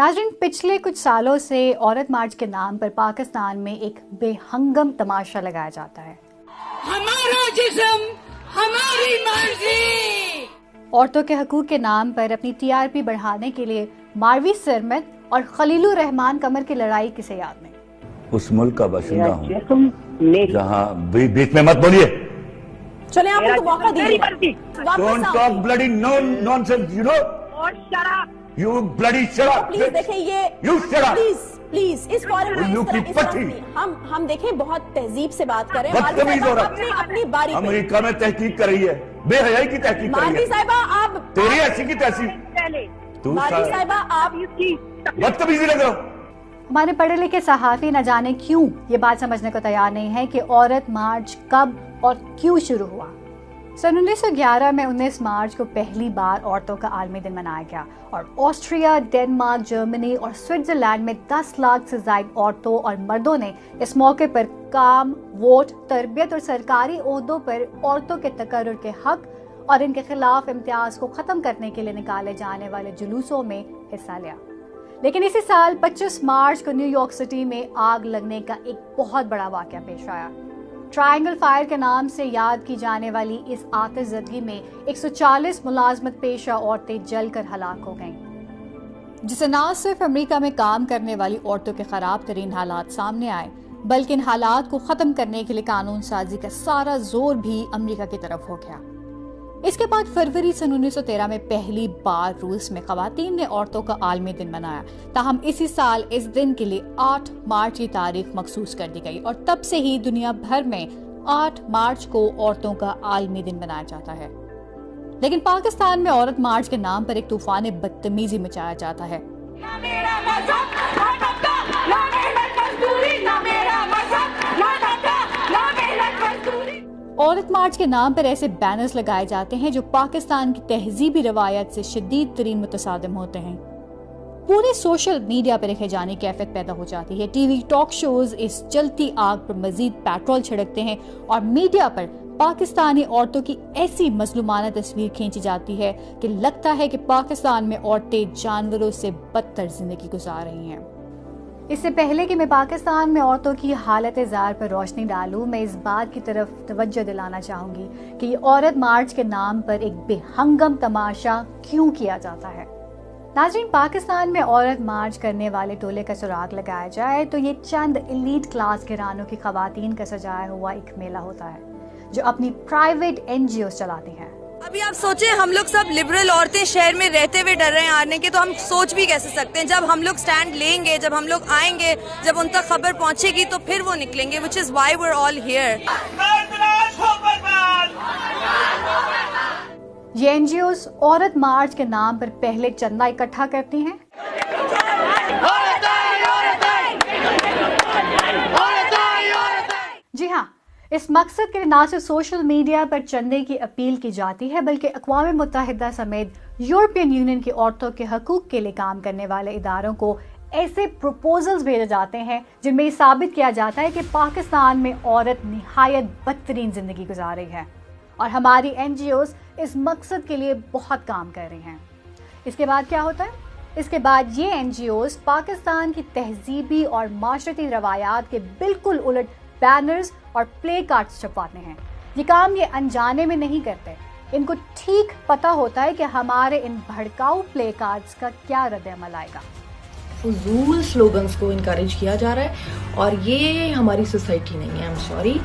नाज़रीन, पिछले कुछ सालों से औरत मार्च के नाम पर पाकिस्तान में एक बेहंगम तमाशा लगाया जाता है। हमारा जिस्म, हमारी मर्जी। औरतों के हकूक के नाम पर अपनी टीआरपी बढ़ाने के लिए मारवी सरमद और खलीलुर रहमान कमर की लड़ाई किसे याद नहीं। उस मुल्क का बाशिंदा हूँ जहाँ बीच में मत बोलिए। चले आप उनको मौका दीजिए। Don't talk bloody nonsense, you know? और शराब। You bloody shut up. Please देखें ये। You shut up. प्लीज इस फॉरम में इस तरह हम देखें बहुत तहजीब से बात कर रहे हैं। बदतमीज हो रहा। अपनी बारी। अमेरिका में तहकीक कर रही है, बेहयाई की तहकीक कर रही मारवी है। साहिबा आप तेरी ऐसी की तैसी। मारवी साहिबा आप बदतमीजी लग रहा हो। हमारे पढ़े लिखे सहाफी न जाने क्यों ये बात समझने को तैयार नहीं है कि औरत मार्च कब और क्यों शुरू हुआ। सन 1911 में 19 मार्च को पहली बार औरतों का आलमी दिन मनाया गया और ऑस्ट्रिया, डेनमार्क, जर्मनी और स्विट्जरलैंड में 10 लाख से ज्यादा औरतों और मर्दों ने इस मौके पर काम, वोट, तरबियत और सरकारी ओहदों पर औरतों के तकर्रुर के हक और इनके खिलाफ इम्तियाज को खत्म करने के लिए निकाले जाने वाले जुलूसों में हिस्सा लिया। लेकिन इसी साल 25 मार्च को न्यूयॉर्क सिटी में आग लगने का एक बहुत बड़ा वाकया पेश आया। ट्रायंगल फायर के नाम से याद की जाने वाली इस आतिशज़दगी में 140 मुलाजमत पेशा औरतें जलकर हलाक हो गईं, जिससे न सिर्फ अमेरिका में काम करने वाली औरतों के खराब तरीन हालात सामने आए, बल्कि इन हालात को खत्म करने के लिए कानून साजी का सारा जोर भी अमेरिका की तरफ हो गया। इसके बाद फरवरी सन 1913 में पहली बार रूस में खवातीन ने औरतों का आलमी दिन मनाया। ताहम इसी साल इस दिन के लिए 8 मार्च की तारीख मखसूस कर दी गई और तब से ही दुनिया भर में 8 मार्च को औरतों का आलमी दिन मनाया जाता है। लेकिन पाकिस्तान में औरत मार्च के नाम पर एक तूफान बदतमीजी मचाया जाता है। औरत मार्च के नाम पर ऐसे बैनर्स लगाए जाते हैं जो पाकिस्तान की तहजीबी रवायत से शदीद तरीन मुतसादिम होते हैं। पूरे सोशल मीडिया पर रखे जाने की कैफियत पैदा हो जाती है। टीवी टॉक शोज इस जलती आग पर मजीद पेट्रोल छिड़कते हैं और मीडिया पर पाकिस्तानी औरतों की ऐसी मजलूमाना तस्वीर खींची जाती है कि लगता है कि पाकिस्तान में औरतें जानवरों से बदतर जिंदगी गुजार रही हैं। इससे पहले कि मैं पाकिस्तान में औरतों की हालत ज़ार पर रोशनी डालूं, मैं इस बात की तरफ तवज्जो दिलाना चाहूंगी कि ये औरत मार्च के नाम पर एक बेहंगम तमाशा क्यों किया जाता है। नाज़रीन, पाकिस्तान में औरत मार्च करने वाले टोले का सुराग लगाया जाए तो ये चंद एलीट क्लास घरानों की खवातीन का सजाया हुआ एक मेला होता है जो अपनी प्राइवेट NGOs चलाती हैं। अभी आप सोचें, हम लोग सब लिबरल औरतें शहर में रहते हुए डर रहे हैं आने के, तो हम सोच भी कैसे सकते हैं। जब हम लोग स्टैंड लेंगे, जब हम लोग आएंगे, जब उन तक खबर पहुंचेगी तो फिर वो निकलेंगे, which is why we're all here। ये NGOs औरत मार्च के नाम पर पहले चंदा इकट्ठा करती हैं, जी हाँ, इस मकसद के लिए न सिर्फ सोशल मीडिया पर चंदे की अपील की जाती है बल्कि अक़वाम मुत्तहिदा समेत यूरोपियन यूनियन की औरतों के हकूक़ के लिए काम करने वाले इदारों को ऐसे प्रपोजल्स भेजे जाते हैं जिनमें ये साबित किया जाता है कि पाकिस्तान में औरत निहायत बदतरीन ज़िंदगी गुजार रही है और हमारी NGOs इस मकसद के लिए बहुत काम कर रही हैं। इसके बाद क्या होता है? इसके बाद ये NGOs पाकिस्तान की तहजीबी और माशरती रवायात के बिल्कुल उलट बैनर्स और प्ले कार्ड्स छपवाते हैं। ये काम ये अनजाने में नहीं करते, इनको ठीक पता होता है कि हमारे इन भड़काऊ प्ले कार्ड्स का क्या रद्द-ए-अमल आएगा। फजूल स्लोगन्स को इनकरेज किया जा रहा है और ये हमारी सोसाइटी नहीं है। आई एम सॉरी,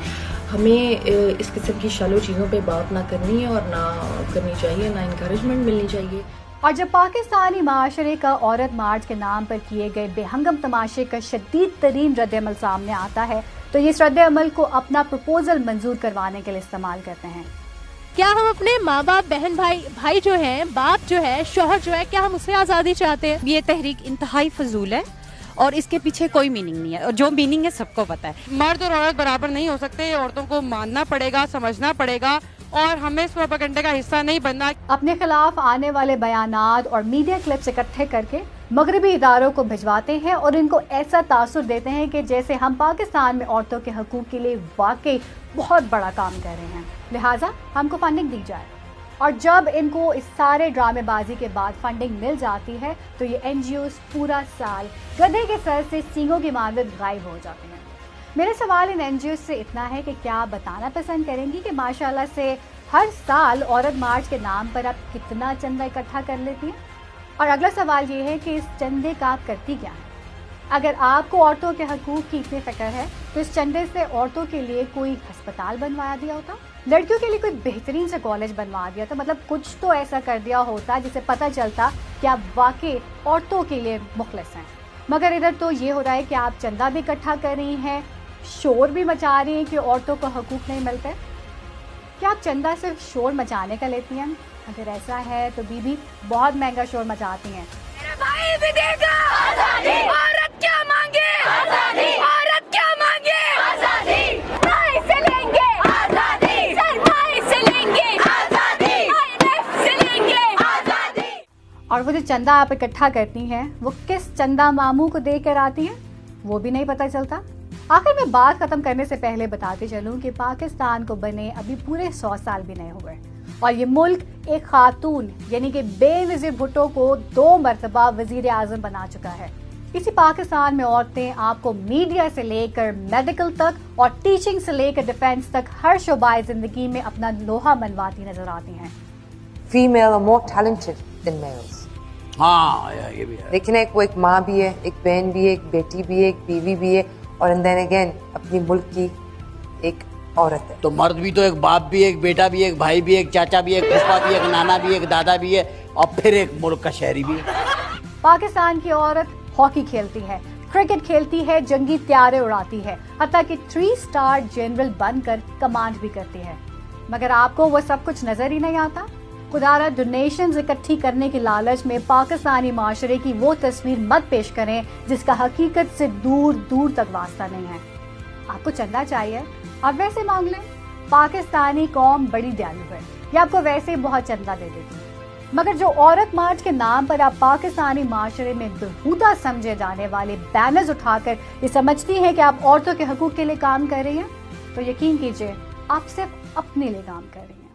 हमें इस किस्म की शालो चीज़ों पे बात ना करनी है और ना करनी चाहिए, ना इनकरेजमेंट मिलनी चाहिए। और जब पाकिस्तानी माशरे का औरत मार्च के नाम पर किए गए बेहंगम तमाशे का शदीद तरीन रद्द-ए-अमल सामने आता है तो ये इस रद्द-ए-अमल को अपना प्रपोजल मंजूर करवाने के लिए इस्तेमाल करते हैं। क्या हम अपने माँ बाप, बहन भाई जो हैं, बाप जो है, शौहर जो है, क्या हम उससे आज़ादी चाहते हैं? ये तहरीक इंतहाई फजूल है और इसके पीछे कोई मीनिंग नहीं है और जो मीनिंग है सबको पता है। मर्द और औरत बराबर नहीं हो सकते, औरतों को मानना पड़ेगा, समझना पड़ेगा और हमें इस प्रोपेगेंडा का हिस्सा नहीं बनना। अपने खिलाफ आने वाले बयानात और मीडिया क्लिप्स इकट्ठे करके मगरबी इदारों को भिजवाते हैं और इनको ऐसा तासुर देते हैं कि जैसे हम पाकिस्तान में औरतों के हकूक़ के लिए वाकई बहुत बड़ा काम कर रहे हैं, लिहाजा हमको फंडिंग दी जाए। اور جب ان کو اس سارے ڈرامے بازی کے بعد فنڈنگ مل جاتی ہے تو یہ NGOs پورا سال گدھے کے سر سے سینگوں کی مانند غائب ہو جاتے ہیں. میرے سوال ان NGOs سے اتنا ہے کہ کیا آپ بتانا پسند کریں گی کہ ماشاءاللہ سے ہر سال عورت مارچ کے نام پر آپ کتنا چندہ اکٹھا کر لیتی ہیں؟ اور اگلا سوال یہ ہے کہ اس چندے کا آپ کرتی کیا ہیں؟ اگر آپ کو عورتوں کے حقوق کی اتنی فکر ہے تو اس چندے سے عورتوں کے لیے کوئی ہسپتال بنوایا دیا ہوتا، لڑکیوں کے لیے کوئی بہترین سے کالج بنوا دیا تھا، مطلب کچھ تو ایسا کر دیا ہوتا جس سے پتہ چلتا کہ آپ واقعی عورتوں کے لیے مخلص ہیں. مگر ادھر تو یہ ہو رہا ہے کہ آپ چندہ بھی اکٹھا کر رہی ہیں، شور بھی مچا رہی ہیں کہ عورتوں کو حقوق نہیں ملتے. کیا آپ چندہ صرف شور مچانے کا لیتی ہیں؟ اگر ایسا ہے تو بی بہت مہنگا شور مچاتی ہیں. میرا بھائی بھی دے گا آزادی، عورت کیا مانگے آزادی، عورت کیا مانگے آزادی، سرمائے سے لیں گے آزادی، سرمائے سے لیں گے آزادی، IMF سے لیں گے آزادی. اور وہ جو چندہ آپ اکٹھا کرتی ہیں وہ کس چندہ ماموں کو دے کر آتی ہیں وہ بھی نہیں پتہ چلتا. آخر میں بات ختم کرنے سے پہلے بتاتے چلوں کہ پاکستان کو بنے ابھی پورے 100 سال بھی نہیں ہوئے اور یہ ملک ایک خاتون یعنی کہ بے نظیر بھٹو کو 2 مرتبہ وزیر اعظم بنا چکا ہے. اسی پاکستان میں عورتیں آپ کو میڈیا سے لے کر میڈیکل تک اور ٹیچنگ سے لے کر ڈیفینس تک ہر شعبہ زندگی میں اپنا لوہا منواتی نظر آتی ہیں. Female are more talented than males. ہاں یہ بھی ہے. لیکن وہ ایک ماں بھی ہے، ایک بہن بھی ہے، ایک بیٹی بھی ہے، ایک بیوی بھی ہے، اور دین اگین اپنی ملک کی ایک عورت ہے. تو مرد بھی تو ایک باپ بھی ہے، ایک بیٹا بھی ہے، ایک بھائی بھی ہے، ایک چاچا بھی ہے، ایک پھوپھا بھی ہے، ایک نانا بھی ہے، ایک دادا بھی ہے، اور پھر ایک ملک کا شہری بھی ہے. پاکستان کی عورت ہاکی کھیلتی ہے، کرکٹ کھیلتی ہے، جنگی طیارے اڑاتی ہے، حتیٰ کہ 3 اسٹار جنرل بن کر کمانڈ بھی کرتی ہے. مگر آپ کو وہ سب کچھ نظر ہی نہیں آتا. خدارا ڈونیشنز اکٹھی کرنے کی لالچ میں پاکستانی معاشرے کی وہ تصویر مت پیش کریں جس کا حقیقت سے دور دور تک واسطہ نہیں ہے. آپ کو چندہ چاہیے، آپ ویسے مانگ لیں. پاکستانی قوم بڑی دیالو ہے، یہ آپ کو ویسے بہت چندہ دے دیتی ہے. مگر جو عورت مارچ کے نام پر آپ پاکستانی معاشرے میں بہودہ سمجھے جانے والے بینرز اٹھا کر یہ سمجھتی ہیں کہ آپ عورتوں کے حقوق کے لیے کام کر رہی ہیں تو یقین کیجئے آپ صرف اپنے لیے کام کر رہی ہیں.